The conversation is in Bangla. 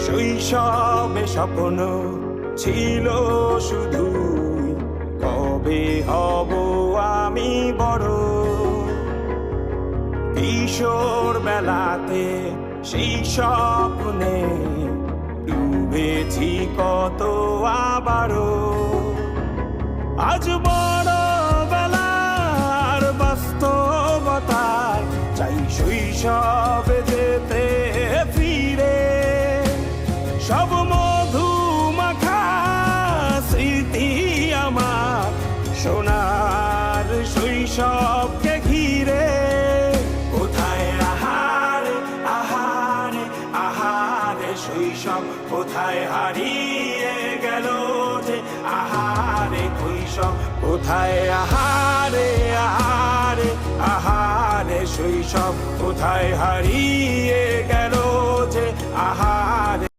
শৈশবে স্বপ্ন ছিল শুধুই কবে হব আমি বড়। কিশোর বেলাতে সেই স্বপ্নে ডুবেছি কত আবারও। আজ বড় বেলার বাস্তবতায় চাই শৈশবে যেতে ফিরে। সব মধু মাখা স্মৃতি আমার সোনার শৈশবকে ঘিরে। কোথায় আহারে আহারে আহারে শৈশব কোথায় হারিয়ে গেল যে আহারে শৈশব। কোথায় আহারে আহারে আহারে শৈশব কোথায় হারিয়ে গেল যে আহারে।